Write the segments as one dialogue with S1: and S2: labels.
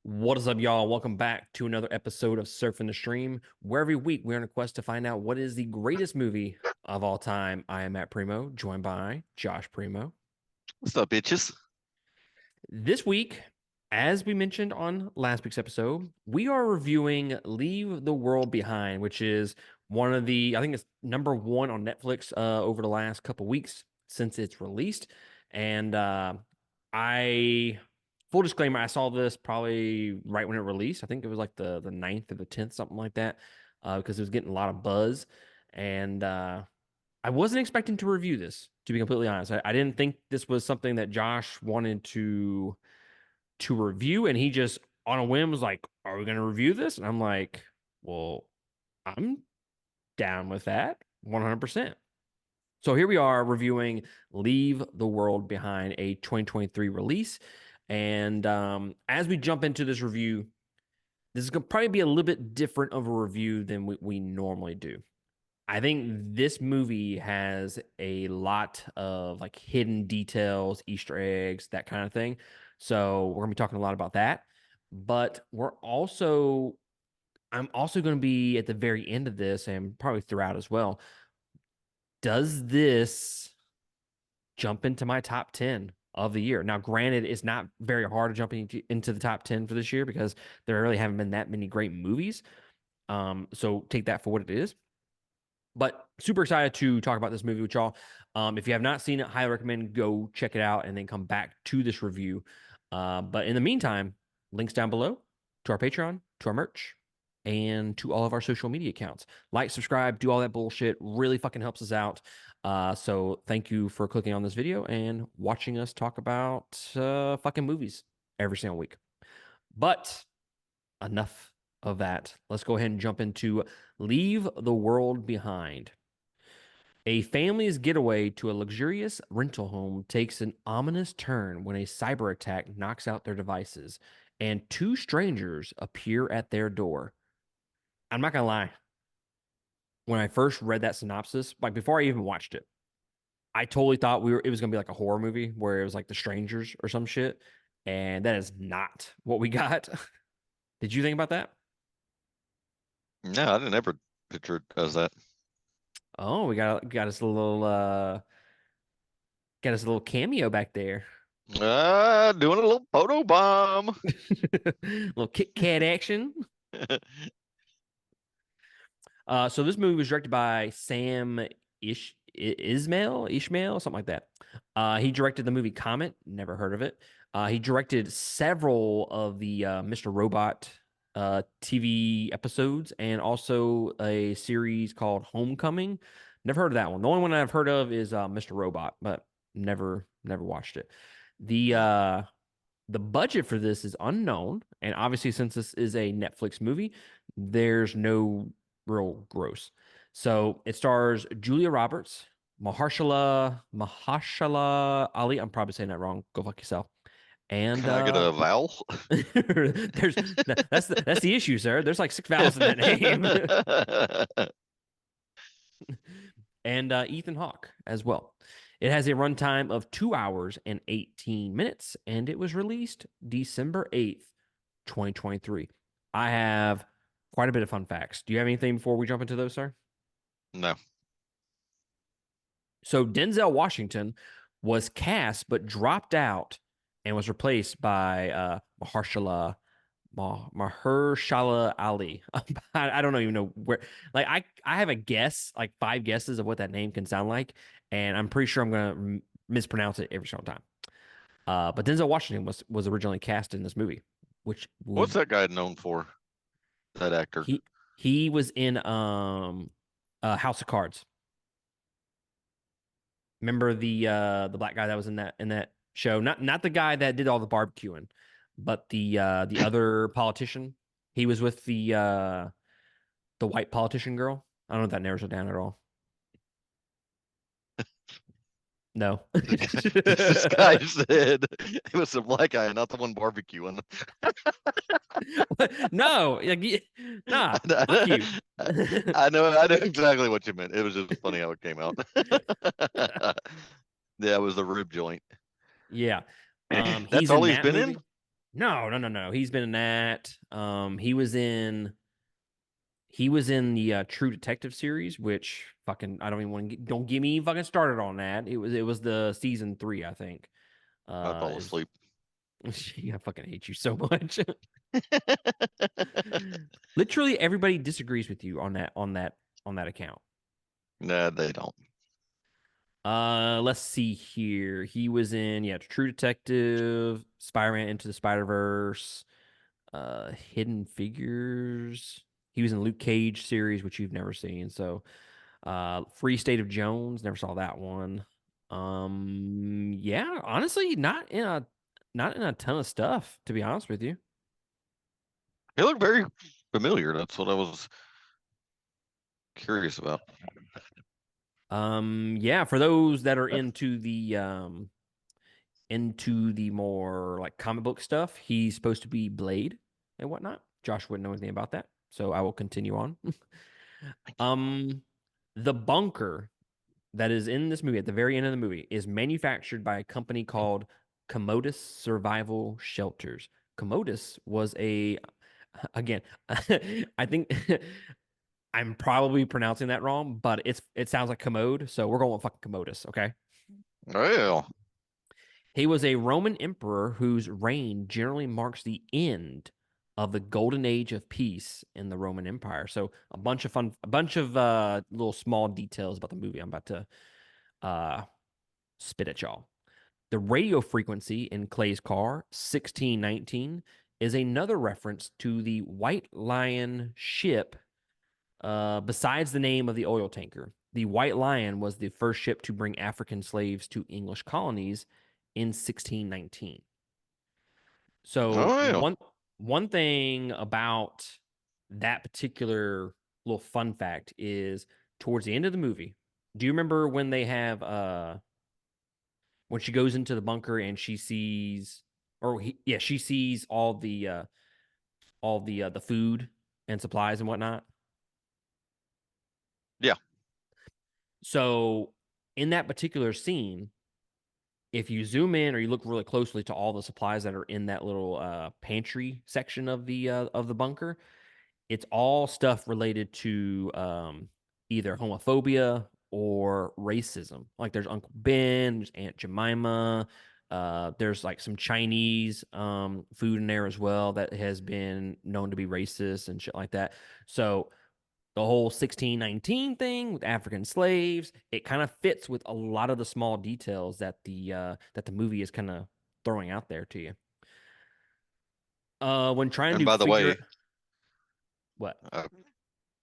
S1: What is up, y'all? Welcome back to another episode of Surfing the Stream, where every week we're on a quest to find out what is the greatest movie of all time. I am Matt Primo, joined by Josh Primo.
S2: What's up, bitches?
S1: This week, as we mentioned on last week's episode, we are reviewing Leave the World Behind, which is I think it's number one on Netflix over the last couple weeks since it's released. And I, full disclaimer, I saw this probably right when it released. I think it was like the 9th or the 10th, something like that, because it was getting a lot of buzz. And I wasn't expecting to review this, to be completely honest. I didn't think this was something that Josh wanted to review, and he just on a whim was like, "Are we going to review this?" And I'm like, "Well, I'm down with that, 100%." So here we are reviewing Leave the World Behind, a 2023 release. And as we jump into this review, this is going to probably be a little bit different of a review than we normally do. I think this movie has a lot of like hidden details, Easter eggs, that kind of thing. So we're gonna be talking a lot about that. But I'm also gonna be at the very end of this and probably throughout as well. Does this jump into my top 10 of the year? Now, granted, it's not very hard to jump into the top 10 for this year because there really haven't been that many great movies. So take that for what it is. But super excited to talk about this movie with y'all. If you have not seen it, highly recommend go check it out and then come back to this review. But in the meantime, links down below to our Patreon, to our merch, and to all of our social media accounts. Like, subscribe, do all that bullshit. Really fucking helps us out. So thank you for clicking on this video and watching us talk about fucking movies every single week. But enough of that. Let's go ahead and jump into Leave the World Behind. A family's getaway to a luxurious rental home takes an ominous turn when a cyber attack knocks out their devices and two strangers appear at their door. I'm not gonna lie. When I first read that synopsis, like before I even watched it, I totally thought it was gonna be like a horror movie where it was like the strangers or some shit. And that is not what we got. Did you think about that?
S2: No, I didn't ever picture it as that.
S1: Oh, we got us a little cameo back there.
S2: Doing a little photo bomb.
S1: Little Kit Kat action. So this movie was directed by Sam Ishmael, something like that. He directed the movie Comet, never heard of it. He directed several of the Mr. Robot TV episodes and also a series called Homecoming. Never heard of that one. The only one I've heard of is Mr. Robot, but never watched it. The
S2: Hmm.
S1: uh the budget for this is unknown, and obviously since this is a Netflix movie, there's no real gross. So it stars Julia Roberts, Mahershala Ali. I'm probably saying that wrong. Go fuck yourself. And
S2: Can I get a vowel?
S1: that's the issue, sir. There's like 6 vowels in that name. And Ethan Hawke as well. It has a runtime of 2 hours and 18 minutes, and it was released December 8th, 2023. I have quite a bit of fun facts. Do you have anything before we jump into those, sir?
S2: No.
S1: So Denzel Washington was cast but dropped out and was replaced by Mahershala Ali. I don't even know where. Like I have a guess, like 5 guesses of what that name can sound like, and I'm pretty sure I'm gonna mispronounce it every single time. But Denzel Washington was originally cast in this movie, which
S2: What's
S1: would
S2: that guy known for? That actor.
S1: he was in House of Cards. Remember the black guy that was in that show? Not the guy that did all the barbecuing, but the other politician. He was with the white politician girl. I don't know if that narrows it down at all. No.
S2: This guy said it was a black guy, not the one barbecuing.
S1: No, like, nah, fuck you.
S2: I know exactly what you meant. It was just funny how it came out. Yeah, it was the rib joint.
S1: Yeah.
S2: That's
S1: He's
S2: all
S1: in
S2: he's
S1: that
S2: been in?
S1: movie. No, no, no, no. He's been in that. He was in the True Detective series, which fucking I don't even want to don't get me fucking started on that. It was the season 3, I think.
S2: I fell
S1: Is
S2: asleep.
S1: I fucking hate you so much. Literally everybody disagrees with you on that account.
S2: Nah, they don't.
S1: Let's see here. He was in, yeah, True Detective, Spider-Man Into the Spider-Verse, Hidden Figures. He was in Luke Cage series, which you've never seen. So, Free State of Jones, never saw that one. Yeah, honestly, not in a ton of stuff, to be honest with you.
S2: They look very familiar. That's what I was curious about.
S1: Yeah, for those that are into the more like comic book stuff, he's supposed to be Blade and whatnot. Josh wouldn't know anything about that, so I will continue on. um, the bunker that is in this movie at the very end of the movie is manufactured by a company called Commodus Survival Shelters. Commodus was again, I think I'm probably pronouncing that wrong, but it sounds like commode, so we're going with fucking Commodus, okay?
S2: Well,
S1: He was a Roman emperor whose reign generally marks the end of the golden age of peace in the Roman Empire. So a bunch of little small details about the movie I'm about to uh, spit at y'all. The radio frequency in Clay's car, 1619, is another reference to the White Lion ship. Besides the name of the oil tanker, the White Lion was the first ship to bring African slaves to English colonies in 1619. So
S2: oh yeah.
S1: one thing about that particular little fun fact is towards the end of the movie, do you remember when they have when she goes into the bunker and she sees yeah, she sees all the food and supplies and whatnot?
S2: Yeah,
S1: So in that particular scene, if you zoom in or you look really closely to all the supplies that are in that little pantry section of the bunker, it's all stuff related to either homophobia or racism. Like there's Uncle Ben, there's Aunt Jemima, there's like some Chinese food in there as well that has been known to be racist and shit like that. So the whole 1619 thing with African slaves, it kind of fits with a lot of the small details that the movie is kind of throwing out there to you. When trying
S2: and
S1: to
S2: by the
S1: figure
S2: way,
S1: what
S2: uh,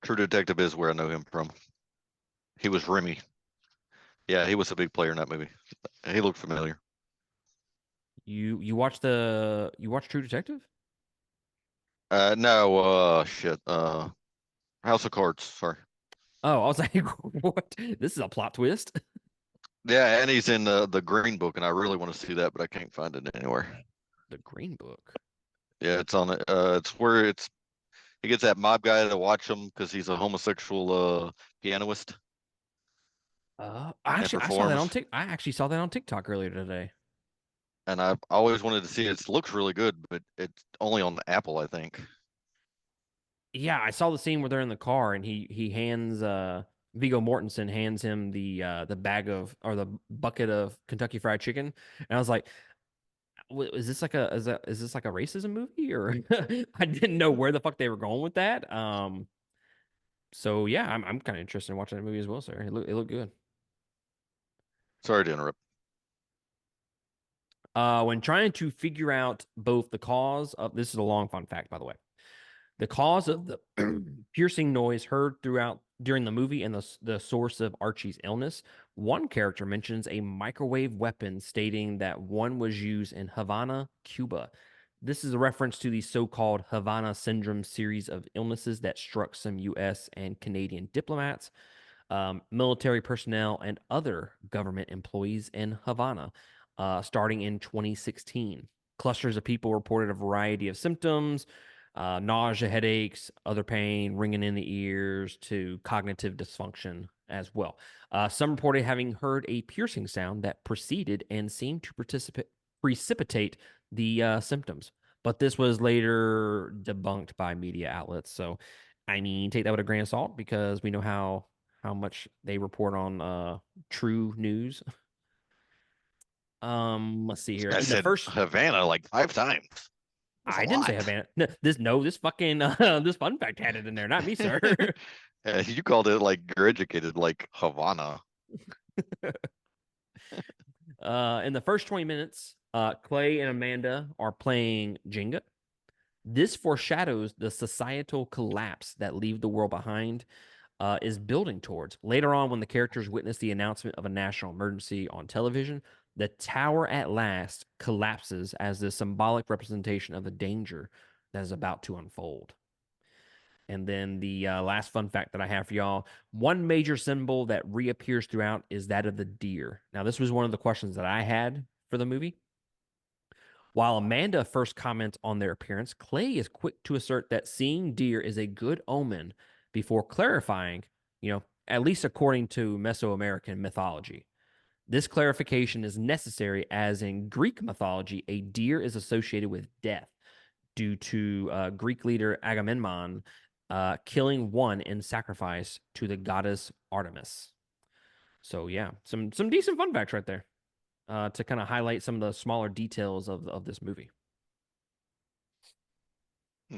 S2: True Detective is where I know him from. He was Remy. Yeah, he was a big player in that movie. He looked familiar.
S1: you watch True Detective?
S2: No, shit. House of Cards. Sorry.
S1: Oh, I was like, what? This is a plot twist.
S2: Yeah, and he's in the Green Book, and I really want to see that, but I can't find it anywhere.
S1: The Green Book.
S2: Yeah, it's on it. It's where it's he gets that mob guy to watch him because he's a homosexual pianist and
S1: Actually, I saw that on
S2: performs.
S1: Tik. I actually saw that on TikTok earlier today.
S2: And I've always wanted to see it. It looks really good, but it's only on the Apple, I think.
S1: Yeah, I saw the scene where they're in the car and he hands Viggo Mortensen hands him the bag of or the bucket of Kentucky Fried Chicken, and I was like, is this like a is this like a racism movie or I didn't know where the fuck they were going with that. So yeah, I'm kind of interested in watching that movie as well, sir. It looked good.
S2: Sorry to interrupt.
S1: When trying to figure out both the cause of this is a long fun fact, by the way. The cause of the piercing noise heard throughout during the movie and the source of Archie's illness. One character mentions a microwave weapon, stating that one was used in Havana, Cuba. This is a reference to the so-called Havana syndrome series of illnesses that struck some U.S. and Canadian diplomats, military personnel, and other government employees in Havana, starting in 2016. Clusters of people reported a variety of symptoms, nausea, headaches, other pain, ringing in the ears, to cognitive dysfunction as well. Some reported having heard a piercing sound that preceded and seemed to precipitate the symptoms. but this was later debunked by media outlets. So, I mean, take that with a grain of salt because we know how much they report on true news. Let's see
S2: This
S1: here.
S2: guy
S1: In the
S2: said
S1: first,
S2: Havana like 5 times. That's a
S1: I didn't say
S2: lot.
S1: Havana. No, this fucking this fun fact had it in there, not me, sir.
S2: You called it like you're educated, like Havana.
S1: In the first 20 minutes, Clay and Amanda are playing Jenga. This foreshadows the societal collapse that Leave the World Behind is building towards. Later on, when the characters witness the announcement of a national emergency on television, the tower at last collapses as the symbolic representation of the danger that is about to unfold. And then the last fun fact that I have for y'all, one major symbol that reappears throughout is that of the deer. Now, this was one of the questions that I had for the movie. While Amanda first comments on their appearance, Clay is quick to assert that seeing deer is a good omen before clarifying, at least according to Mesoamerican mythology. This clarification is necessary as in Greek mythology, a deer is associated with death due to Greek leader Agamemnon killing one in sacrifice to the goddess Artemis. So yeah, some decent fun facts right there to kind of highlight some of the smaller details of this movie.
S2: Hmm.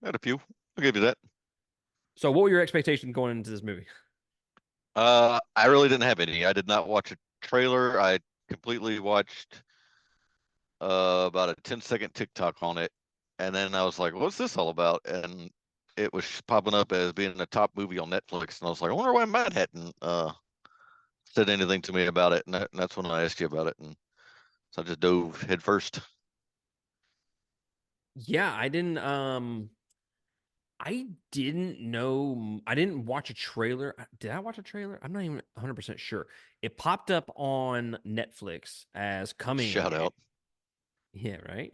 S2: Had a few. I'll give you that.
S1: So what were your expectations going into this movie?
S2: I really didn't have any. I did not watch a trailer. I completely watched about a 10-second TikTok on it, and then I was like, "What's this all about?" And it was popping up as being a top movie on Netflix, and I was like, "I wonder why Matt hadn't said anything to me about it." And that's when I asked you about it, and so I just dove head first.
S1: Yeah, I didn't watch a trailer. Did I watch a trailer? I'm not even 100% sure. It popped up on Netflix as coming.
S2: Shout out.
S1: Yeah, right.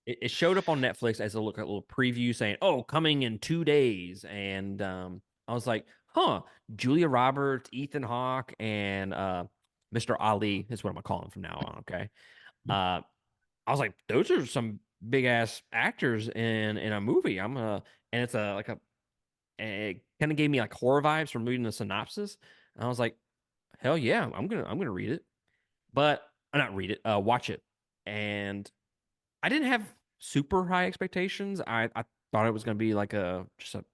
S1: It showed up on Netflix as a little preview saying, "Oh, coming in 2 days," and I was like, "Huh." Julia Roberts, Ethan Hawke, and Mr. Ali is what I'm gonna call him from now on. Okay. Uh, I was like, those are some big ass actors in a movie. And it's a like a it kind of gave me like horror vibes from reading the synopsis. And I was like, hell yeah, I'm gonna read it, but not read it, watch it. And I didn't have super high expectations. I thought it was gonna be like a just a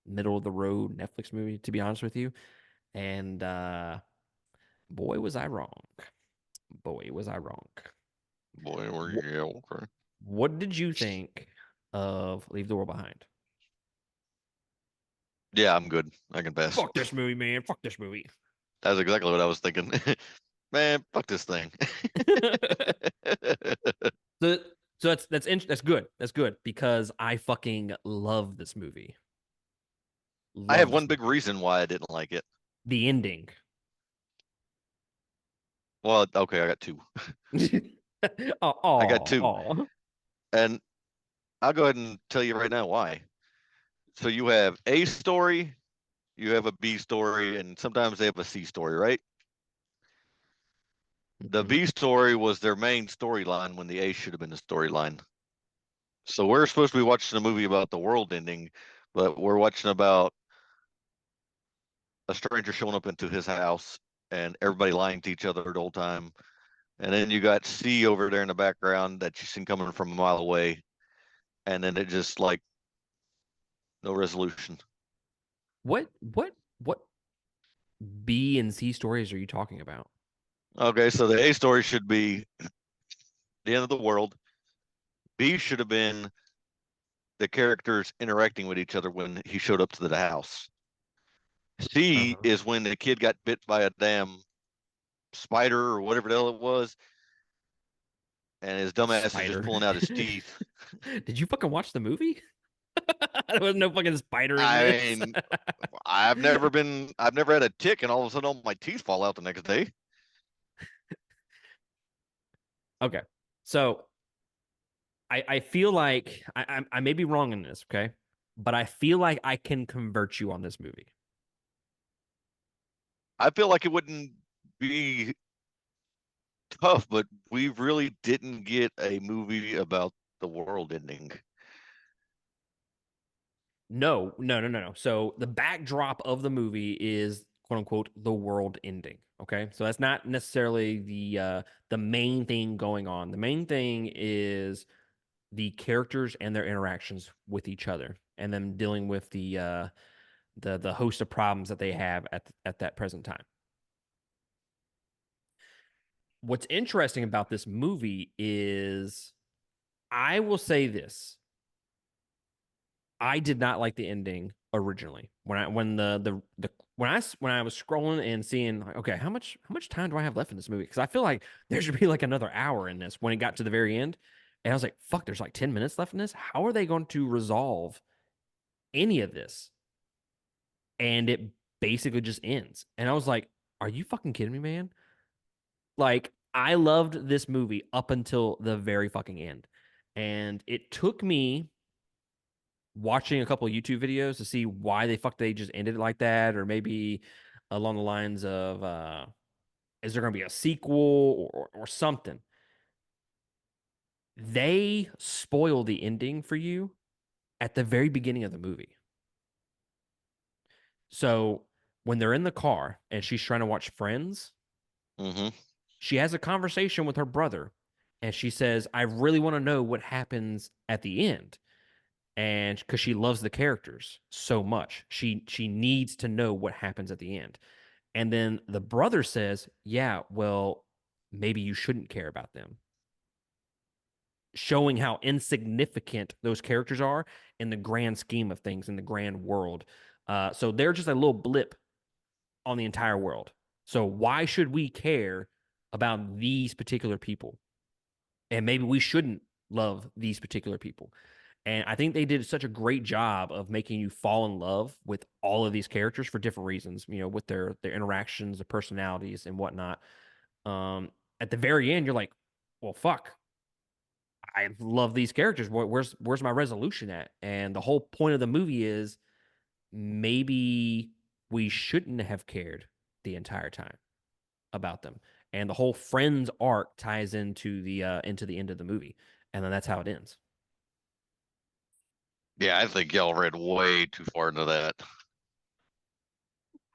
S1: middle of the road Netflix movie, to be honest with you. And boy, was I wrong. Boy, was I wrong.
S2: Boy, were
S1: What,
S2: you okay?
S1: what did you think of Leave the World Behind?
S2: Yeah, I'm good. I can pass.
S1: Fuck this movie, man. Fuck this movie.
S2: That's exactly what I was thinking. Man, fuck this thing.
S1: so that's good. That's good because I fucking love this movie.
S2: I have
S1: Love this
S2: one big
S1: movie.
S2: reason why I didn't like it.
S1: The ending.
S2: Well, okay, I got two.
S1: Oh,
S2: I got
S1: oh,
S2: two.
S1: oh.
S2: And I'll go ahead and tell you right now why. So you have A story, you have a B story, and sometimes they have a C story, right? The
S1: Mhm.
S2: B story was their main storyline when the A should have been the storyline. So we're supposed to be watching a movie about the world ending, but we're watching about a stranger showing up into his house and everybody lying to each other the whole time. And then you got C over there in the background that you seen coming from a mile away. And then it just like no resolution.
S1: What B and C stories are you talking about?
S2: Okay, so the A story should be the end of the world. B should have been the characters interacting with each other when he showed up to the house. C
S1: Uh-huh.
S2: is when the kid got bit by a damn spider or whatever the hell it was, and his dumbass is just
S1: Spider.
S2: pulling out his teeth.
S1: Did you fucking watch the movie? There was no fucking spider in
S2: I
S1: this.
S2: mean, I've never had a tick, and all of a sudden all my teeth fall out the next day.
S1: Okay. So I feel like I may be wrong in this, okay? But I feel like I can convert you on this movie.
S2: I feel like it wouldn't be tough, but we really didn't get a movie about the world ending.
S1: No, no, no, no, no. So the backdrop of the movie is quote unquote the world ending. Okay. So that's not necessarily the main thing going on. The main thing is the characters and their interactions with each other and them dealing with the host of problems that they have at that present time. What's interesting about this movie is I will say this. I did not like the ending originally. When I was scrolling and seeing like, okay, how much time do I have left in this movie? Because I feel like there should be like another hour in this when it got to the very end. And I was like, fuck, there's like 10 minutes left in this. How are they going to resolve any of this? And it basically just ends. And I was like, are you fucking kidding me, man? Like, I loved this movie up until the very fucking end. And it took me watching a couple of YouTube videos to see why they just ended it like that, or maybe along the lines of is there going to be a sequel or something? They spoil the ending for you at the very beginning of the movie. So when they're in the car and she's trying to watch Friends,
S2: Hmm.
S1: she has a conversation with her brother and she says, I really want to know what happens at the end. And because she loves the characters so much, she needs to know what happens at the end. And then the brother says, yeah, well, maybe you shouldn't care about them, showing how insignificant those characters are in the grand scheme of things, in the grand world. So they're just a little blip on the entire world. So why should we care about these particular people? And maybe we shouldn't love these particular people. And I think they did such a great job of making you fall in love with all of these characters for different reasons, with their interactions, their personalities, and whatnot. At the very end, you're like, well, fuck, I love these characters. Where's my resolution at? And the whole point of the movie is maybe we shouldn't have cared the entire time about them. And the whole friends arc ties into the end of the movie, and then that's how it ends.
S2: Yeah, I think y'all read way too far into that.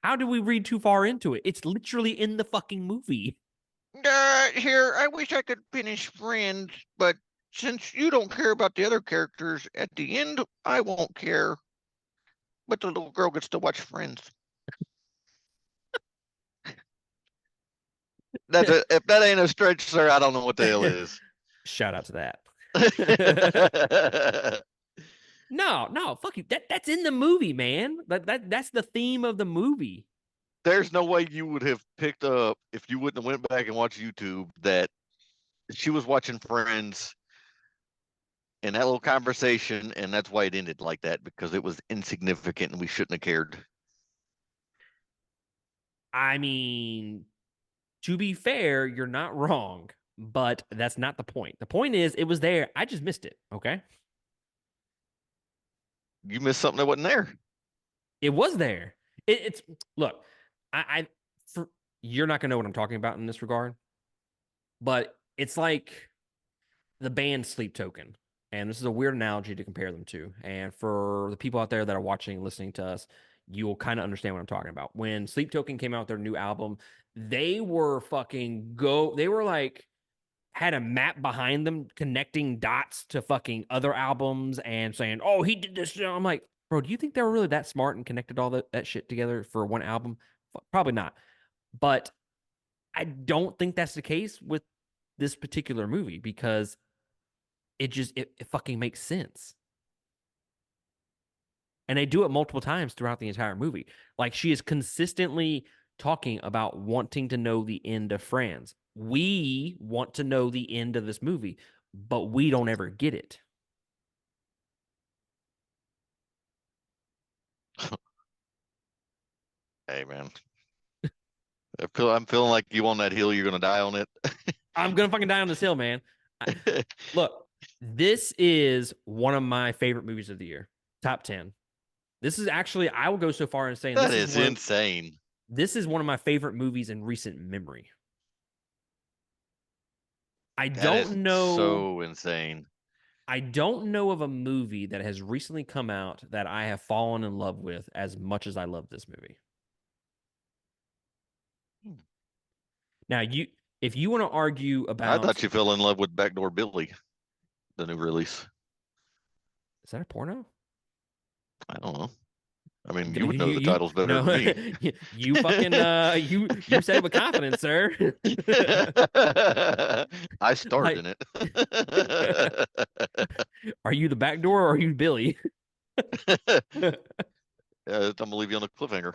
S1: How do we read too far into it? It's literally in the fucking movie.
S2: Here, I wish I could finish Friends, but since you don't care about the other characters, at the end, I won't care. But the little girl gets to watch Friends. If that ain't a stretch, sir, I don't know what the hell is.
S1: Shout out to that. No, no, fuck you. That's in the movie, man. That's the theme of the movie.
S2: There's no way you would have picked up if you wouldn't have went back and watched YouTube that she was watching Friends in that little conversation, and that's why it ended like that because it was insignificant and we shouldn't have cared.
S1: I mean, to be fair, you're not wrong, but that's not the point. The point is, it was there. I just missed it. Okay,
S2: You missed something that wasn't there.
S1: it was there. It's look, I for you're not gonna know what I'm talking about in this regard, but it's like the band Sleep Token. And this is a weird analogy to compare them to. And for the people out there that are watching, listening to us, you'll kind of understand what I'm talking about. When Sleep Token came out with their new album, they were like, had a map behind them connecting dots to fucking other albums and saying, oh, he did this. I'm like, bro, do you think they were really that smart and connected all that shit together for one album? Probably not. But I don't think that's the case with this particular movie because it fucking makes sense. And they do it multiple times throughout the entire movie. Like she is consistently talking about wanting to know the end of Friends. We want to know the end of this movie, but we don't ever get it.
S2: Hey, man. I'm feeling like you on that hill, you're gonna die on
S1: I'm gonna fucking die on this hill, man.
S2: it.
S1: Look, this is one of my favorite movies of the year. Top 10. This is actually, I will go so far as saying
S2: That is insane.
S1: this is one of my favorite movies in recent memory. I
S2: That is
S1: don't know.
S2: so insane.
S1: I don't know of a movie that has recently come out that I have fallen in love with as much as I love this movie.
S2: Hmm.
S1: Now, if you want to argue
S2: I
S1: about,
S2: thought you fell in love with Backdoor Billy, the new release.
S1: is that a porno?
S2: I don't know. I mean, you would know the
S1: You
S2: titles better than
S1: no,
S2: me.
S1: you fucking you said it with confidence, sir.
S2: I starred
S1: Like,
S2: in it.
S1: are you the back door or are you Billy?
S2: I'm gonna leave you on a cliffhanger.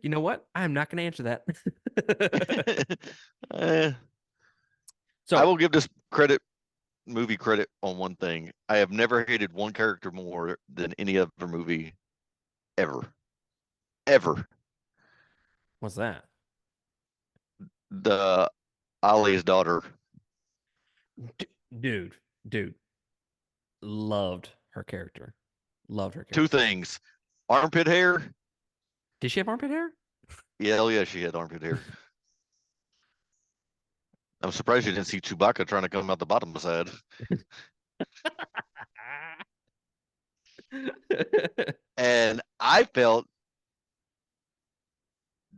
S1: You know what? I'm not going to answer that.
S2: Eh, I
S1: So,
S2: will give this movie credit on one thing. I have never hated one character more than any other movie ever, ever.
S1: what's that?
S2: The Ali's daughter.
S1: D- dude, dude, loved her character. Loved her
S2: Two
S1: character.
S2: things: armpit hair.
S1: Did she have armpit hair?
S2: Yeah, hell yeah, she had armpit hair. I'm surprised you didn't see Chewbacca trying to come out the bottom side. And I felt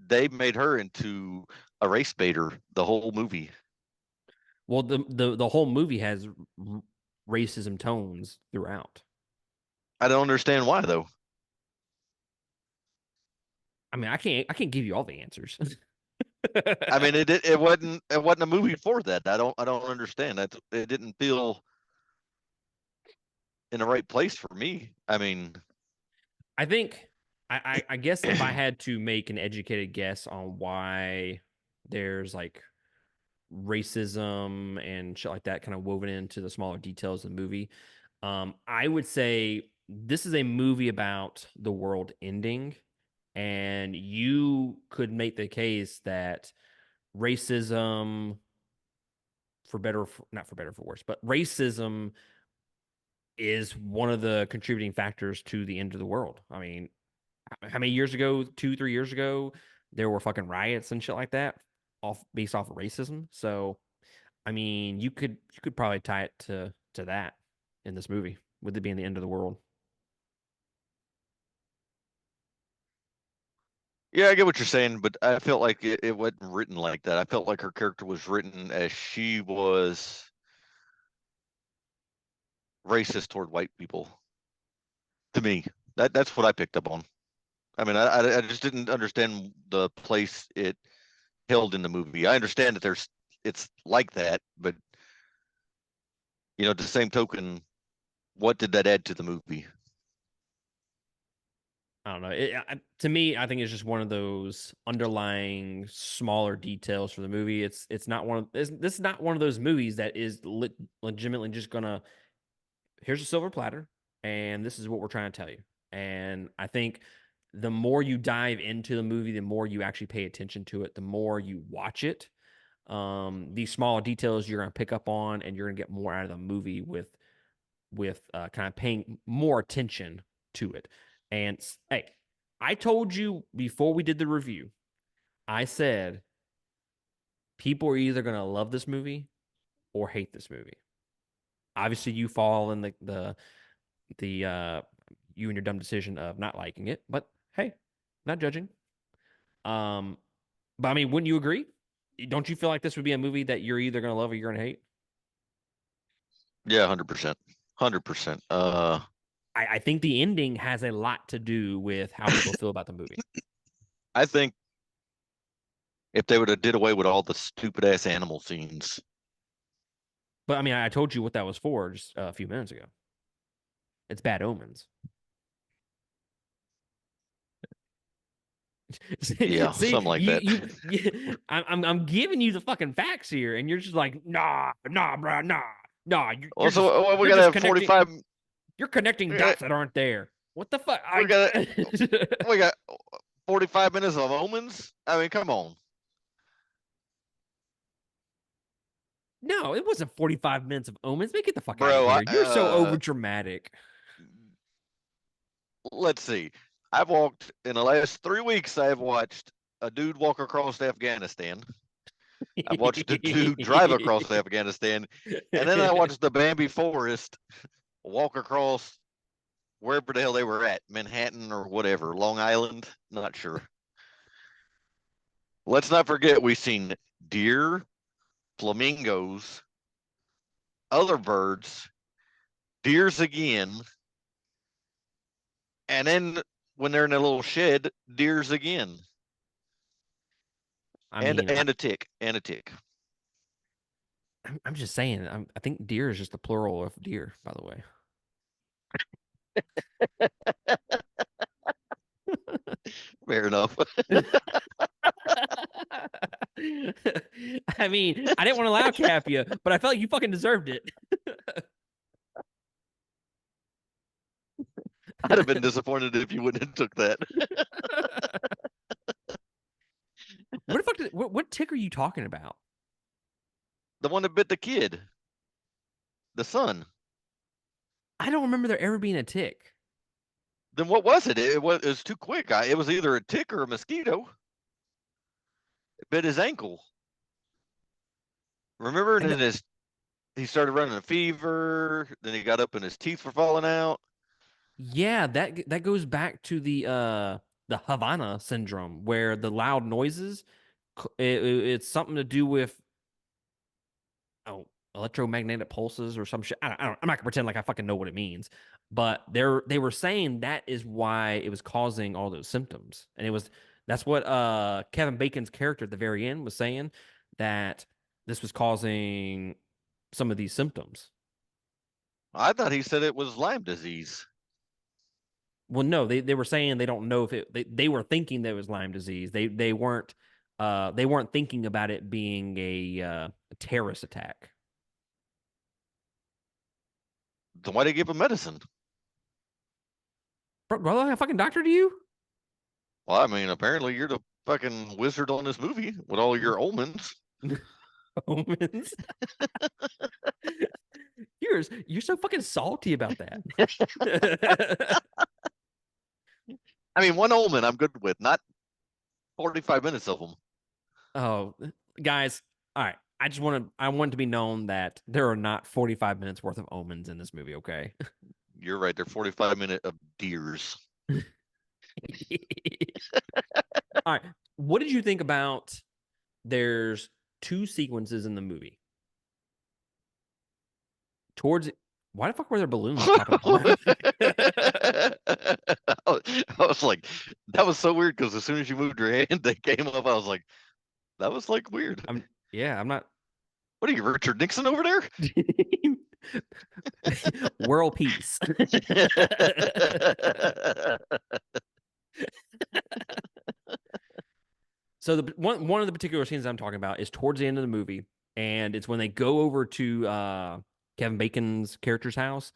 S2: they made her into a race baiter the whole movie.
S1: Well, the whole movie has racism tones throughout.
S2: I don't understand why though.
S1: I mean, I can't give you all the answers.
S2: I mean, it wasn't a movie for that. I don't understand. That it didn't feel in the right place for me. I mean,
S1: I think I guess if I had to make an educated guess on why there's like racism and shit like that kind of woven into the smaller details of the movie, I would say this is a movie about the world ending, and you could make the case that racism, for better, not for better, for worse, but racism is one of the contributing factors to the end of the world. I mean, how many years ago, 2, 3 years ago, there were fucking riots and shit like that, off based off of racism. So, I mean, you could probably tie it to that in this movie, with it being the end of the world.
S2: yeah, I get what you're saying, but I felt like it wasn't written like that. I felt like her character was written as she was racist toward white people. To me, that's what I picked up on. I mean, I just didn't understand the place it held in the movie. I understand that it's like that, but at the same token, what did that add to the movie?
S1: I don't know. To me, I think it's just one of those underlying smaller details for the movie. It's not one of this is not one of those movies that is legitimately just gonna, here's a silver platter and this is what we're trying to tell you. And I think the more you dive into the movie, the more you actually pay attention to it, the more you watch it, these small details you're going to pick up on, and you're going to get more out of the movie with kind of paying more attention to it. And hey, I told you before we did the review, I said people are either going to love this movie or hate this movie. Obviously, you fall in the you and your dumb decision of not liking it, but hey, not judging. Um, but I mean, wouldn't you agree? Don't you feel like this would be a movie that you're either going to love or you're going to hate?
S2: Yeah, 100%. 100%.
S1: I think the ending has a lot to do with how people feel about the movie.
S2: I think if they would have did away with all the stupid ass animal scenes.
S1: But I mean, I told you what that was for just a few minutes ago. It's bad omens.
S2: Yeah,
S1: See,
S2: something like that.
S1: I'm giving you the fucking facts here, and you're just like, nah, bro, nah.
S2: Well, so we
S1: You're
S2: gotta
S1: just
S2: have
S1: connecting,
S2: 45.
S1: you're connecting
S2: We got
S1: dots that aren't there. What the fuck?
S2: we got we got 45 minutes of omens. I mean, come on,
S1: No, it wasn't 45 minutes of omens. Get the fuck out of
S2: bro.
S1: here. You're so over dramatic.
S2: Let's see. I've walked in the last 3 weeks. I have watched a dude walk across Afghanistan. I've watched the dude drive across Afghanistan, and then I watched the Bambi Forest walk across wherever the hell they were at, Manhattan or whatever, Long Island, not sure. Let's not forget we've seen deer, flamingos, other birds, deers again, and then when they're in a little shed, deers again,
S1: I
S2: and
S1: mean,
S2: and a tick, and a tick.
S1: I'm just saying. I think deer is just the plural of deer, by the way.
S2: Fair enough.
S1: I mean, I didn't want to loud cap you, but I felt like you fucking deserved it.
S2: I'd have been disappointed if you wouldn't have took that.
S1: What the fuck? What tick are you talking about?
S2: The one that bit the kid, the son.
S1: I don't remember there ever being a tick.
S2: Then what was it? It was too quick. It was either a tick or a mosquito. It bit his ankle. Remember? And
S1: And
S2: then he started running a fever. Then he got up and his teeth were falling out.
S1: yeah, that goes back to the Havana syndrome, where the loud noises, it's something to do with oh electromagnetic pulses or some shit. I'm not gonna pretend like I fucking know what it means, but they were saying that is why it was causing all those symptoms, and that's what Kevin Bacon's character at the very end was saying, that this was causing some of these symptoms.
S2: I thought he said it was Lyme disease.
S1: Well, no, they were saying they don't know if they were thinking that it was Lyme disease. They weren't thinking about it being a terrorist attack.
S2: Then why did they give him medicine?
S1: Bro, like a fucking doctor to you?
S2: Well, I mean, apparently you're the fucking wizard on this movie with all your omens.
S1: Omens. You're so fucking salty about that.
S2: I mean, one omen I'm good with, not 45 minutes of them.
S1: Oh, guys, all right. I want to be known that there are not 45 minutes worth of omens in this movie, okay?
S2: You're right. They're 45-minute of deers.
S1: All right. What did you think about there's two sequences in the movie? Towards why the fuck were there balloons popping up on that?
S2: I was like, that was so weird because as soon as you moved your hand, they came up. I was like, that was like weird.
S1: I'm not
S2: What are you, Richard Nixon over there?
S1: world peace. So the one of the particular scenes I'm talking about is towards the end of the movie, and it's when they go over to Kevin Bacon's character's house,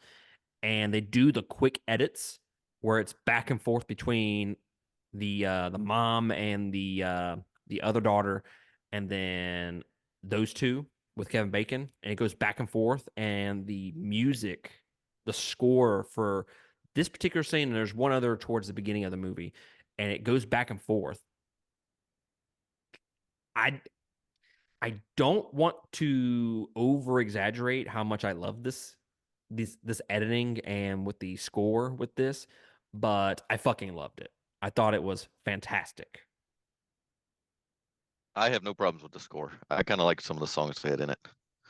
S1: and they do the quick edits where it's back and forth between the mom and the other daughter, and then those two with Kevin Bacon, and it goes back and forth, and the music, the score for this particular scene, and there's one other towards the beginning of the movie, and it goes back and forth. I I don't want to over exaggerate how much I love this editing and with the score with this, but I fucking loved it. I thought it was fantastic.
S2: I have no problems with the score. I kind of like some of the songs they had in it.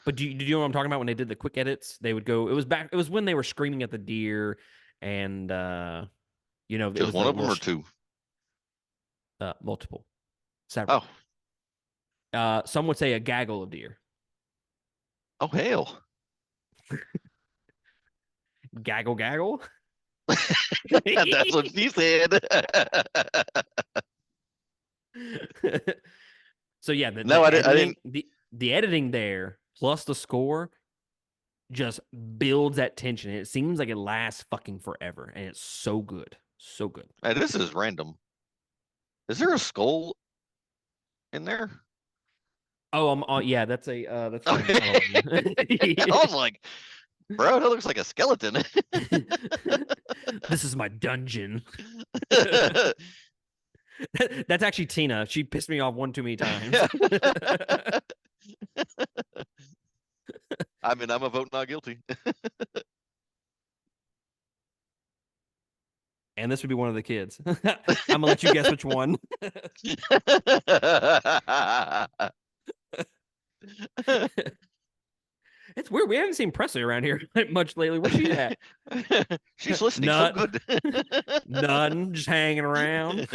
S1: But did you know what I'm talking about when they did the quick edits? They would go. It was when they were screaming at the deer, and it
S2: Just
S1: was
S2: one
S1: the
S2: of them
S1: little
S2: or two?
S1: multiple, several.
S2: Oh,
S1: Some would say a gaggle of deer.
S2: oh hell!
S1: Gaggle gaggle.
S2: That's what she said.
S1: So yeah,
S2: No,
S1: the
S2: I
S1: editing,
S2: didn't.
S1: the editing there plus the score just builds that tension. It seems like it lasts fucking forever, and it's so good, so good.
S2: Hey, this is random. Is there a skull in there?
S1: Oh, yeah, that's from
S2: Okay.
S1: Halloween.
S2: I was like, bro, that looks like a skeleton.
S1: This is my dungeon. That's actually Tina. She pissed me off one too many times.
S2: I mean, I'm a vote not guilty.
S1: And this would be one of the kids. I'm gonna let you guess which one. It's weird. We haven't seen Presley around here much lately. Where's she at?
S2: She's listening so
S1: Nut,
S2: good.
S1: none, just hanging around.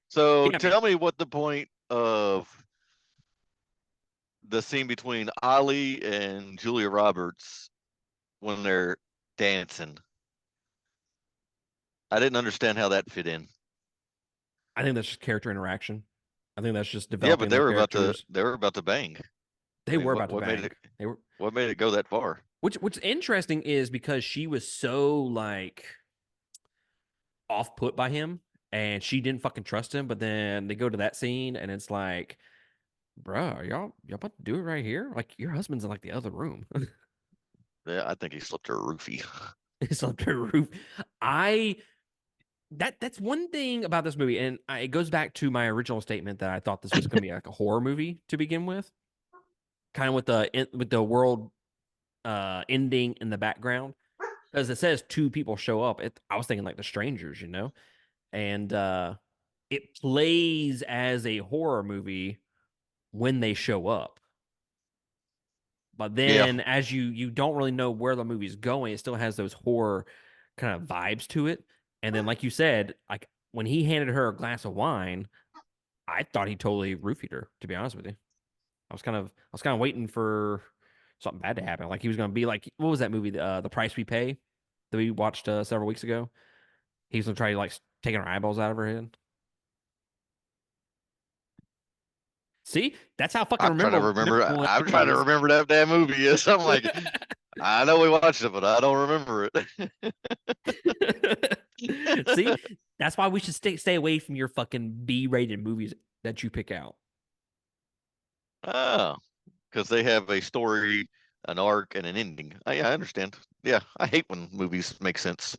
S2: So
S1: Yeah,
S2: tell me what the point of the scene between Ali and Julia Roberts when they're dancing. I didn't understand how that fit in.
S1: I think that's just character interaction. I think that's just
S2: Yeah, but
S1: developing their characters.
S2: they were about to bang. I
S1: They
S2: mean,
S1: were about to
S2: what made
S1: bang.
S2: it
S1: They were.
S2: what made it go that far?
S1: What's interesting is because she was so like off put by him, and she didn't fucking trust him. But then they go to that scene, and it's like, bro, y'all about to do it right here? Like your husband's in like the other room.
S2: Yeah, I think he slipped her a roofie.
S1: It's up to a roof. I that's one thing about this movie, and it goes back to my original statement that I thought this was going to be like a horror movie to begin with, kind of with the world ending in the background, because it says two people show up. I was thinking like the strangers, and it plays as a horror movie when they show up. But
S2: Yeah,
S1: then as you don't really know where the movie's going, it still has those horror kind of vibes to it. And then like you said, like when he handed her a glass of wine, I thought he totally roofied her, to be honest with you. I was kind of waiting for something bad to happen. Like he was gonna be like, what was that movie? The Price We Pay that we watched several weeks ago. He was gonna try like taking her eyeballs out of her head. See, that's how fucking
S2: I'm trying to remember.
S1: memorable that
S2: I'm
S1: movie
S2: trying to
S1: is.
S2: remember that damn movie. Yes, I'm like, I know we watched it, but I don't remember
S1: See,
S2: it.
S1: that's why we should stay away from your fucking B-rated movies that you pick out.
S2: Oh, because they have a story, an arc, and an ending. Yeah, I understand. Yeah, I hate when movies make sense.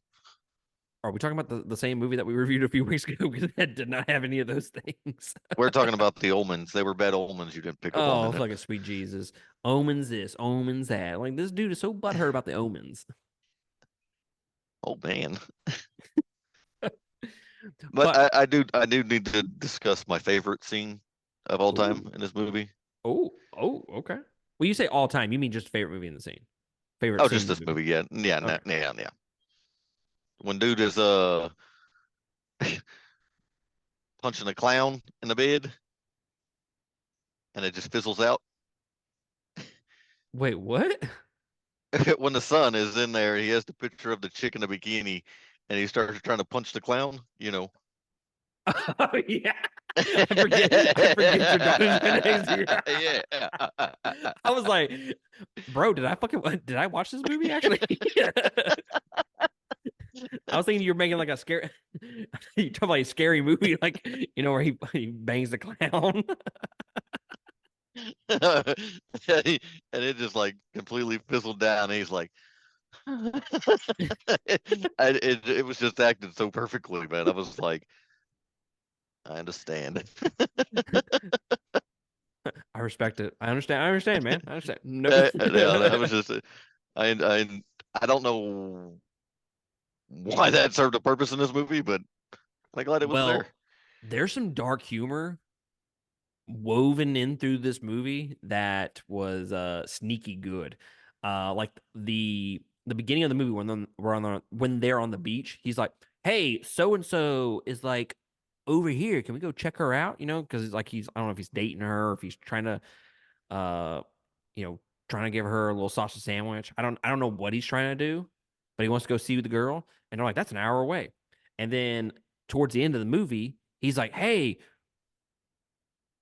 S1: Are we talking about the same movie that we reviewed a few weeks ago? Because that did not have any of those things.
S2: We're talking about the omens. They were bad omens you didn't pick up on
S1: Oh,
S2: in it.
S1: fucking sweet Jesus. Omens this, omens that. Like, this dude is so butthurt about the omens.
S2: Oh man. But
S1: But,
S2: I do need to discuss my favorite scene of all
S1: oh,
S2: time in this movie.
S1: okay. Well, you say all time, you mean just favorite movie in the scene? Favorite
S2: Oh,
S1: scene
S2: just
S1: in the
S2: this
S1: movie?
S2: movie. Yeah, yeah,
S1: Okay.
S2: yeah, yeah. When dude is punching a clown in the bed and it just fizzles out.
S1: Wait, what?
S2: When the son is in there, he has the picture of the chick in the bikini and he starts trying to punch the clown, you know.
S1: Oh, yeah. I forget your daughter's been here.
S2: Yeah.
S1: I was like, bro, did I watch this movie actually? I was thinking you were making like a scary you talking about a scary movie, like where he bangs the clown.
S2: And it just like completely fizzled down. And he's like, it was just acted so perfectly, man. I was like, I understand.
S1: I respect it. I understand, man. I understand. No.
S2: Yeah, that was just, I don't know why that served a purpose in this movie, but I'm glad it was there.
S1: Well, there's some dark humor woven in through this movie that was sneaky good. Like the beginning of the movie when they're on the beach, he's like, "Hey, so and so is like over here. Can we go check her out?" Because it's like I don't know if he's dating her or if he's trying to uh trying to give her a little sausage sandwich. I don't know what he's trying to do, but he wants to go see the girl, and they're like, "That's an hour away." And then towards the end of the movie, he's like, "Hey,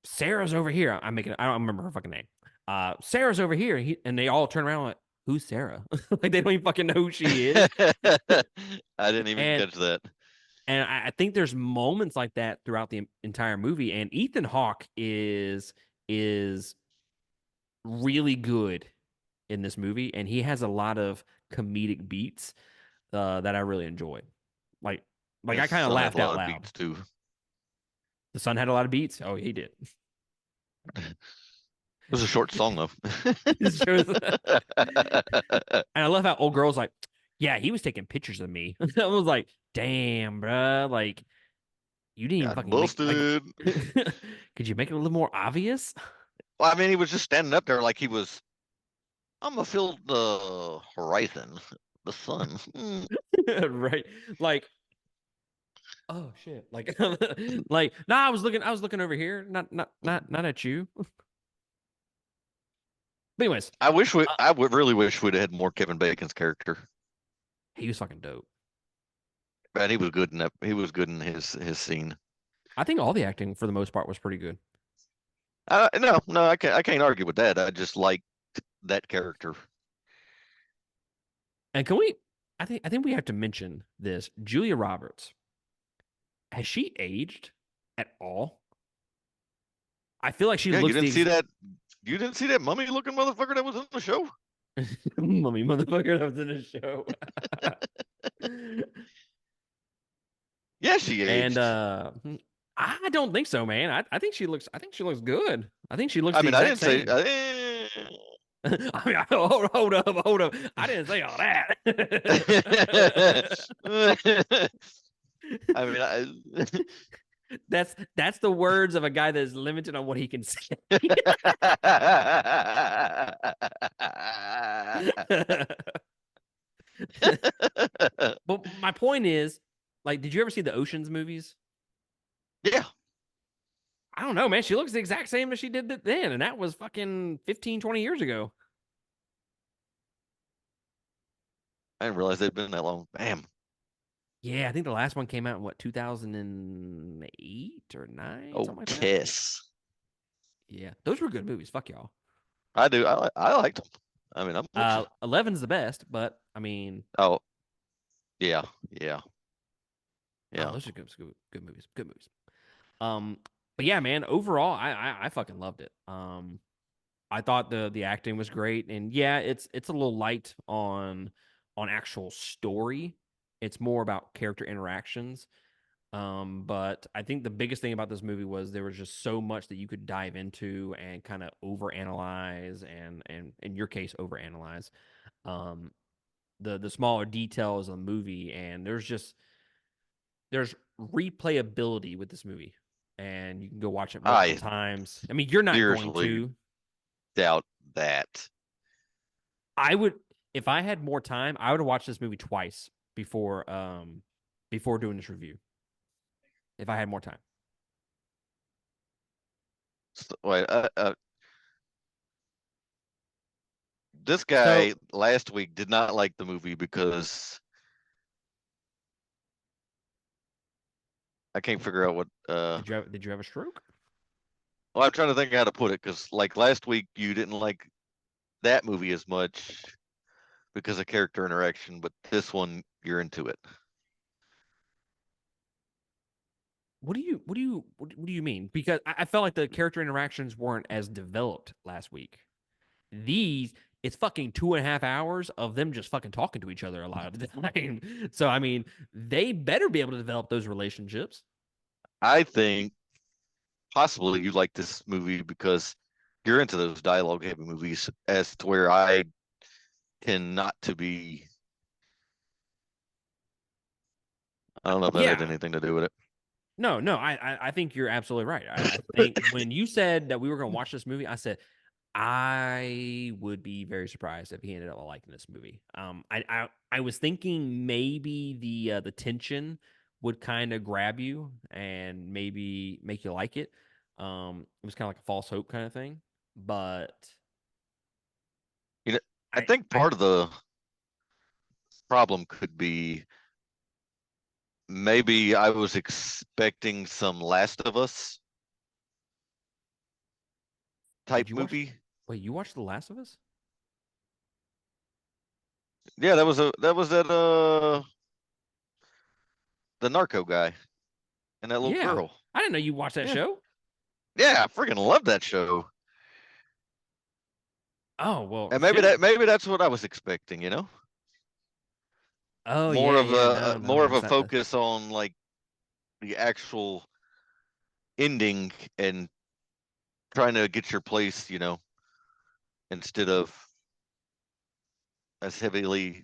S1: Sarah's over here." I don't remember her fucking name. Sarah's over here. And they all turn around like, who's Sarah? Like they don't even fucking know who she is.
S2: I didn't even
S1: And
S2: catch that.
S1: I think there's moments like that throughout the entire movie. And Ethan Hawke is really good in this movie, and he has a lot of comedic beats that I really enjoy. Like Like
S2: His
S1: I kind of
S2: son had a
S1: laughed out
S2: lot of
S1: loud.
S2: beats too.
S1: The son had a lot of beats. Oh, he did.
S2: It was a short song though.
S1: This shows, and I love how old girl's like, yeah, he was taking pictures of me. I was like, damn, bruh. Like, you didn't even
S2: Got
S1: fucking make like,
S2: busted.
S1: could you make it a little more obvious?
S2: Well, I mean, he was just standing up there like he was. I'm gonna feel the horizon, the sun.
S1: Right? Like, oh shit. Like, like, nah, I was looking over here, not at you. But anyways,
S2: I would really wish we'd had more Kevin Bacon's character.
S1: he was fucking dope.
S2: Man, he was good in that. He was good in his scene.
S1: I think all the acting for the most part was pretty good.
S2: No, I can't argue with that. I just like that character.
S1: And can we? I think we have to mention this. Julia Roberts, has she aged at all? I feel like she
S2: Yeah, you
S1: looks
S2: didn't
S1: the
S2: see that. You didn't see that mummy looking motherfucker that was in the show.
S1: mummy motherfucker that was in the show.
S2: Yeah, she
S1: And
S2: aged.
S1: I don't think so, man. I think she looks good. I think she looks
S2: I
S1: the
S2: mean, I
S1: exact
S2: didn't say.
S1: same. I mean, hold up. I didn't say all that.
S2: I mean,
S1: That's the words of a guy that is limited on what he can say. But my point is, like, did you ever see the Ocean's movies?
S2: yeah,
S1: I don't know, man. She looks the exact same as she did then, and that was fucking 15, 20 years ago.
S2: I didn't realize they'd been that long. Damn.
S1: Yeah, I think the last one came out in what, 2008 or 9,
S2: Oh,
S1: something like that.
S2: Kiss.
S1: Yeah, those were good movies. Fuck y'all.
S2: I do. I liked them. I mean, I'm with you.
S1: 11's the best, but I mean,
S2: Oh, yeah, yeah,
S1: oh,
S2: yeah.
S1: those are good movies. Good movies. Um, but yeah, man, overall, I fucking loved it. I thought the acting was great, and yeah, it's a little light on actual story. It's more about character interactions. But I think the biggest thing about this movie was there was just so much that you could dive into and kind of overanalyze and in your case overanalyze. Um, the smaller details of the movie, and there's replayability with this movie, and you can go watch it multiple
S2: I
S1: times. I mean, you're not going
S2: seriously
S1: to.
S2: doubt that.
S1: I would, if I had more time, I would have watched this movie twice before doing this review. If I had more time.
S2: Wait, this
S1: So
S2: guy last week did not like the movie because I can't figure out what.
S1: did you have a stroke?
S2: Well, I'm trying to think how to put it because like last week you didn't like that movie as much because of character interaction, but this one you're into it.
S1: What do you mean? Because I felt like the character interactions weren't as developed last week. These it's fucking 2.5 hours of them just fucking talking to each other a lot of the time. So I mean, they better be able to develop those relationships.
S2: I think possibly you like this movie because you're into those dialogue heavy movies as to where I tend not to be. I don't know if that had
S1: Yeah,
S2: anything to do with it.
S1: no, I think you're absolutely right. I think when you said that we were going to watch this movie, I said I would be very surprised if he ended up liking this movie. I was thinking maybe the tension would kind of grab you and maybe make you like it. It was kind of like a false hope kind of thing, but
S2: You know, I
S1: I
S2: think
S1: I
S2: part of the problem could be maybe I was expecting some Last of Us type
S1: did you watch?
S2: movie.
S1: Wait, you watched The Last of Us?
S2: Yeah, that was that the narco guy and that little
S1: Yeah,
S2: girl.
S1: I didn't know you watched that
S2: Yeah.
S1: show.
S2: Yeah, I freaking love that show.
S1: Oh well,
S2: And
S1: shit.
S2: maybe that's what I was expecting, you know?
S1: Oh yeah, yeah. No, no,
S2: more of
S1: it's
S2: a
S1: not the.
S2: focus on like the actual ending and trying to get your place, instead of as heavily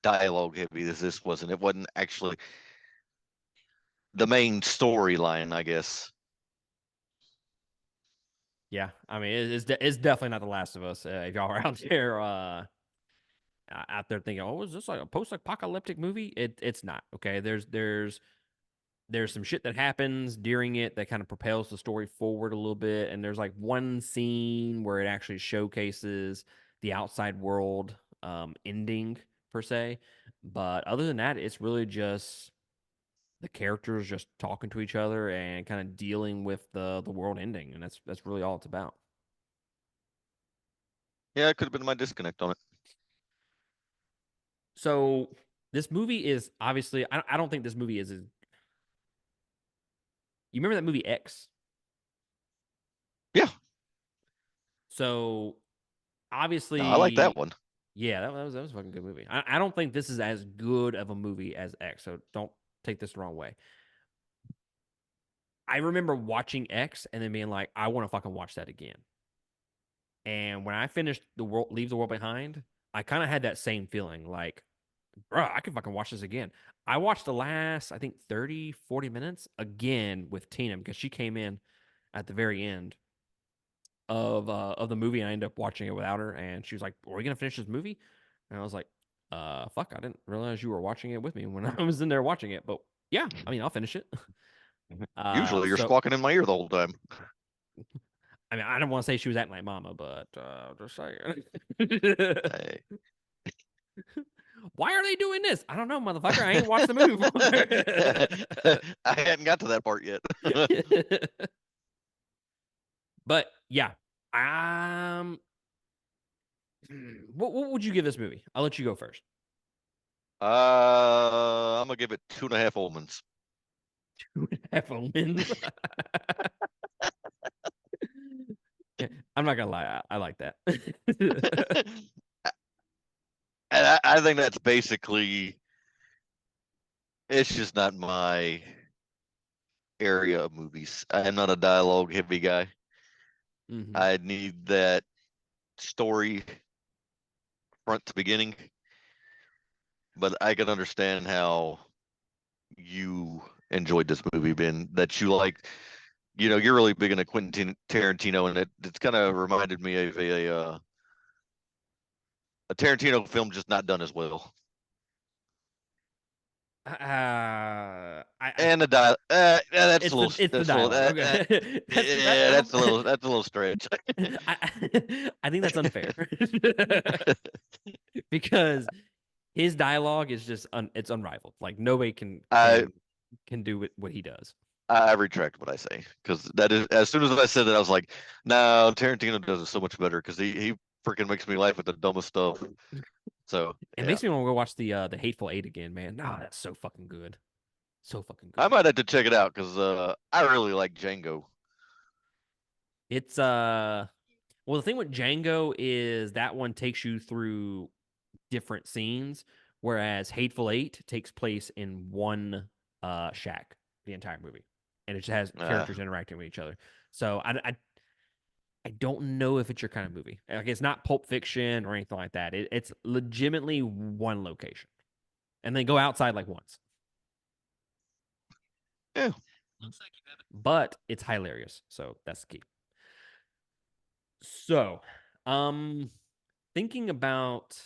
S2: dialogue heavy as this wasn't. It wasn't actually the main storyline, I guess.
S1: Yeah, I mean, it's definitely not The Last of Us. If y'all are out there, out there thinking, oh, is this like a post-apocalyptic movie? It's not. Okay, there's some shit that happens during it that kind of propels the story forward a little bit, and there's like one scene where it actually showcases the outside world ending per se. But other than that, it's really just the characters just talking to each other and kind of dealing with the world ending, and that's really all it's about.
S2: Yeah, it could have been my disconnect on it.
S1: So this movie is obviously I don't think this movie is. You remember that movie X?
S2: Yeah,
S1: So
S2: no, I like that
S1: obviously,
S2: one.
S1: yeah, that was a fucking good movie. I don't think this is as good of a movie as X, so don't take this the wrong way. I remember watching X and then being like, I want to fucking watch that again. And when I finished the world, Leave the World Behind, I kind of had that same feeling, like, bro, I can fucking watch this again. I watched the last, I think, 30, 40 minutes again with Tina because she came in at the very end of the movie, and I ended up watching it without her, and she was like, "Are we gonna finish this movie?" And I was like, fuck, I didn't realize you were watching it with me when I was in there watching it." But yeah, I mean, I'll finish it.
S2: Usually you're
S1: So
S2: squawking in my ear the whole time.
S1: I mean, I don't want to say she was acting like mama, but just saying.
S2: I,
S1: Why are they doing this? I don't know, motherfucker. I ain't watched the movie
S2: I hadn't got to that part yet.
S1: before. But yeah, um, what would you give this movie? I'll let you go first.
S2: I'm gonna give it 2.5 almonds.
S1: 2.5 omens. Yeah, I'm not gonna lie, I like that.
S2: And I think that's basically it's just not my area of movies. I'm not a dialogue heavy guy.
S1: Hmm.
S2: I need that story front to beginning, but I can understand how you enjoyed this movie, Ben. That you like, you're really big into Quentin Tarantino, and it's kind of reminded me of a Tarantino film just not done as well.
S1: I
S2: And the dial, yeah,
S1: it's the
S2: that's a little,
S1: dialogue. Okay,
S2: yeah, that's a little stretch.
S1: I think that's unfair because his dialogue is just it's unrivaled. Like nobody
S2: I
S1: can do what he does.
S2: I retract what I say because that is as soon as I said that I was like, no, Tarantino does it so much better because he freaking makes me laugh at the dumbest stuff. So
S1: It
S2: yeah,
S1: makes me want to go watch the Hateful Eight again, man. No, that's so fucking good. So fucking
S2: I
S1: good.
S2: might have to check it out because I really like Django.
S1: It's well, the thing with Django is that one takes you through different scenes, whereas Hateful Eight takes place in one shack the entire movie, and it just has
S2: Uh,
S1: characters interacting with each other. So I don't know if it's your kind of movie. Like it's not Pulp Fiction or anything like that. It's legitimately one location, and they go outside like once,
S2: yeah,
S1: but it's hilarious. So that's the key. So, um, thinking about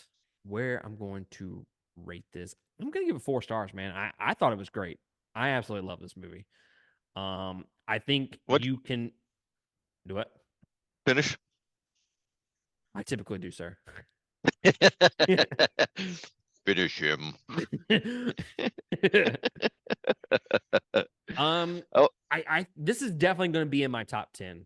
S1: where I'm going to rate this, I'm gonna give it 4 stars, man. I thought it was great. I absolutely love this movie. I think
S2: what
S1: you can do it.
S2: finish?
S1: I typically do, sir.
S2: Finish him.
S1: um,
S2: Oh,
S1: I this is definitely going to be in my top 10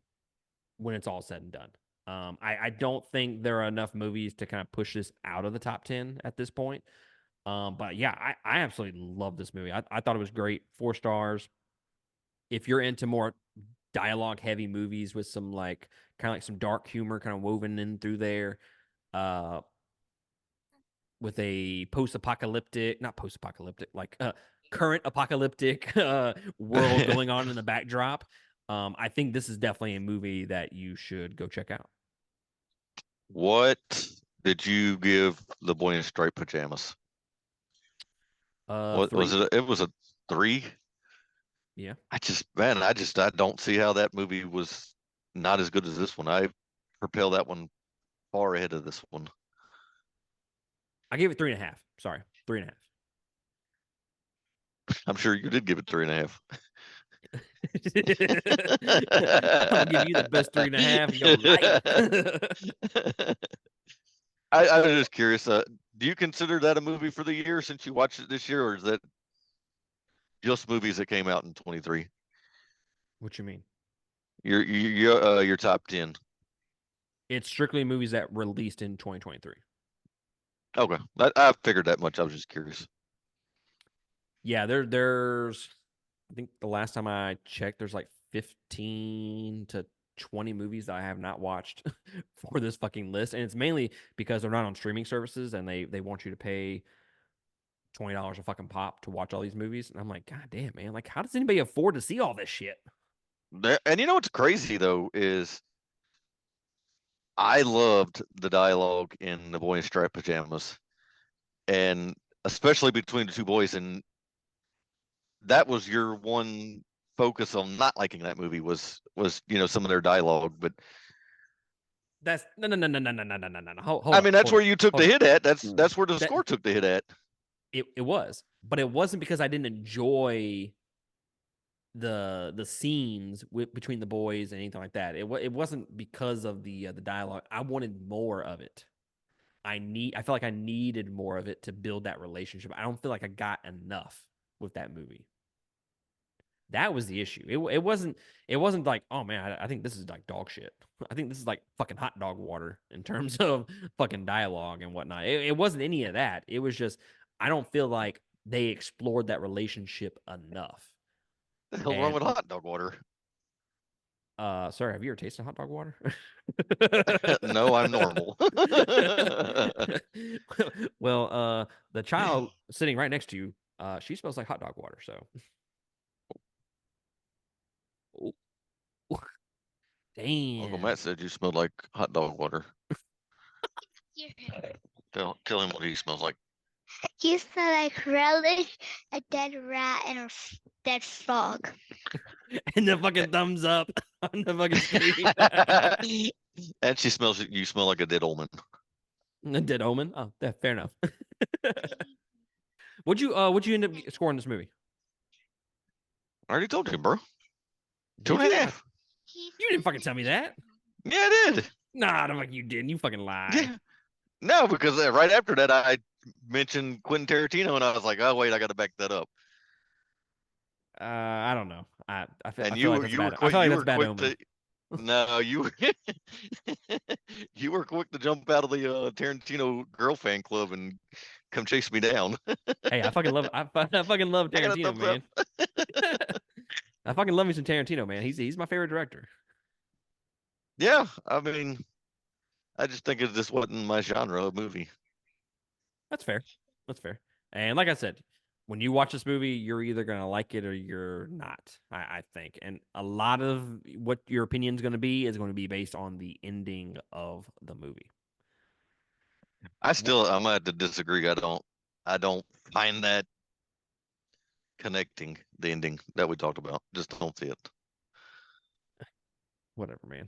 S1: when it's all said and done. I don't think there are enough movies to kind of push this out of the top 10 at this point. But yeah, I absolutely love this movie. I thought it was great. 4 stars. If you're into more dialogue heavy movies with some like kind of like some dark humor kind of woven in through there, uh, with a post-apocalyptic, not post-apocalyptic, like current apocalyptic world going on in the backdrop. I think this is definitely a movie that you should go check out.
S2: What did you give the boy in striped pajamas? What was
S1: 3.
S2: it? It was a 3.
S1: Yeah.
S2: I don't see how that movie was not as good as this one. I propel that one far ahead of this one.
S1: I gave it 3.5. Sorry, 3.5.
S2: I'm sure you did give it 3.5.
S1: I'm gonna give you the best 3.5 of your life.
S2: I was just curious. Do you consider that a movie for the year since you watched it this year, or is that just movies that came out in 23?
S1: What you mean?
S2: Your top 10.
S1: It's strictly movies that released in 2023.
S2: Okay, I figured that much. I was just curious.
S1: Yeah, there's I think the last time I checked, there's like 15 to 20 movies that I have not watched for this fucking list. And it's mainly because they're not on streaming services and they want you to pay $20 a fucking pop to watch all these movies. And I'm like, God damn, man. Like, how does anybody afford to see all this shit?
S2: And you know what's crazy though is I loved the dialogue in The Boy in Striped Pajamas, and especially between the two boys. And that was your one focus on not liking that movie was some of their dialogue. But
S1: That's no. Hold
S2: I
S1: up,
S2: mean, that's
S1: hold
S2: where
S1: up,
S2: you took
S1: hold
S2: the
S1: up.
S2: hit at. That's where the
S1: That
S2: score took the hit at.
S1: it was, but it wasn't because I didn't enjoy the scenes between the boys and anything like that. It wasn't because of the dialogue. I wanted more of it. I feel like I needed more of it to build that relationship. I don't feel like I got enough with that movie. That was the issue. It wasn't like, oh man, I think this is like dog shit. I think this is like fucking hot dog water in terms of fucking dialogue and whatnot. It wasn't any of that. It was just I don't feel like they explored that relationship enough.
S2: The hell's wrong
S1: And
S2: with hot dog water?
S1: sorry, have you ever tasted hot dog water?
S2: No, I'm normal.
S1: Well, the child sitting right next to you, she smells like hot dog water. So, Ooh,
S2: Uncle
S1: damn.
S2: Matt said you smelled like hot dog water. Tell him what he smells like.
S3: You smell like relish, a dead rat, and a dead frog.
S1: And the fucking thumbs up on the fucking screen.
S2: And you smell like a dead old man.
S1: A dead omen. Oh, yeah, fair enough. What'd you end up scoring this movie?
S2: I already told you, bro. Two
S1: Did
S2: and a
S1: you?
S2: half.
S1: You didn't fucking tell me that.
S2: Yeah, I did.
S1: Nah, the fuck you didn't. You fucking lie.
S2: Yeah. No, because right after that, I mentioned Quentin Tarantino, and I was like, oh wait, I got to back that up.
S1: I don't know. I
S2: And
S1: feel like that's a bad. I feel like
S2: you
S1: that's a
S2: were
S1: bad
S2: quick
S1: omen.
S2: to no, you you were quick to jump out of the Tarantino girl fan club and come chase me down.
S1: Hey, I fucking love
S2: I got a
S1: Tarantino,
S2: thumbs up.
S1: man. I fucking love me some Tarantino, man. He's my favorite director.
S2: Yeah, I mean, I just think it just wasn't my genre of movie.
S1: That's fair. That's fair. And like I said, when you watch this movie, you're either gonna like it or you're not. I think, and a lot of what your opinion is going to be based on the ending of the movie.
S2: I'm gonna have to disagree. I don't find that connecting the ending that we talked about. Just don't see it.
S1: Whatever, man.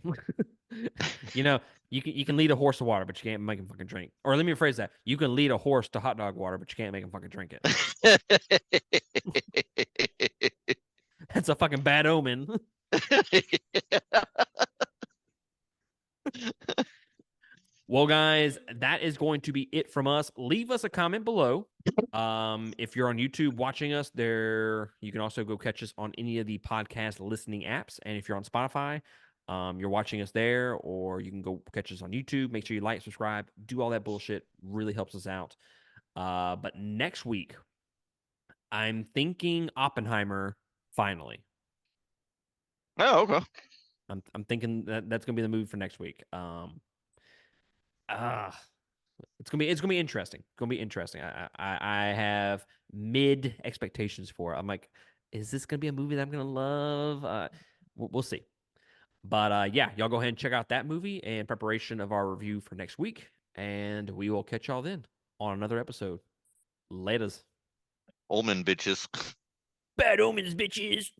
S1: You can lead a horse to water, but you can't make him fucking drink. Or let me rephrase that: you can lead a horse to hot dog water, but you can't make him fucking drink it. That's a fucking bad omen. Well, guys, that is going to be it from us. Leave us a comment below. If you're on YouTube watching us, there you can also go catch us on any of the podcast listening apps. And if you're on Spotify, you're watching us there, or you can go catch us on YouTube. Make sure you like, subscribe, do all that bullshit. Really helps us out. But next week, I'm thinking Oppenheimer finally.
S2: Oh, okay.
S1: I'm thinking that's gonna be the movie for next week. Uh it's gonna be interesting. It's gonna be interesting. I have mid expectations for it. I'm like, is this gonna be a movie that I'm gonna love? We'll see. But yeah, y'all go ahead and check out that movie in preparation of our review for next week, and we will catch y'all then on another episode. Laters.
S2: Omen bitches.
S1: Bad omens, bitches.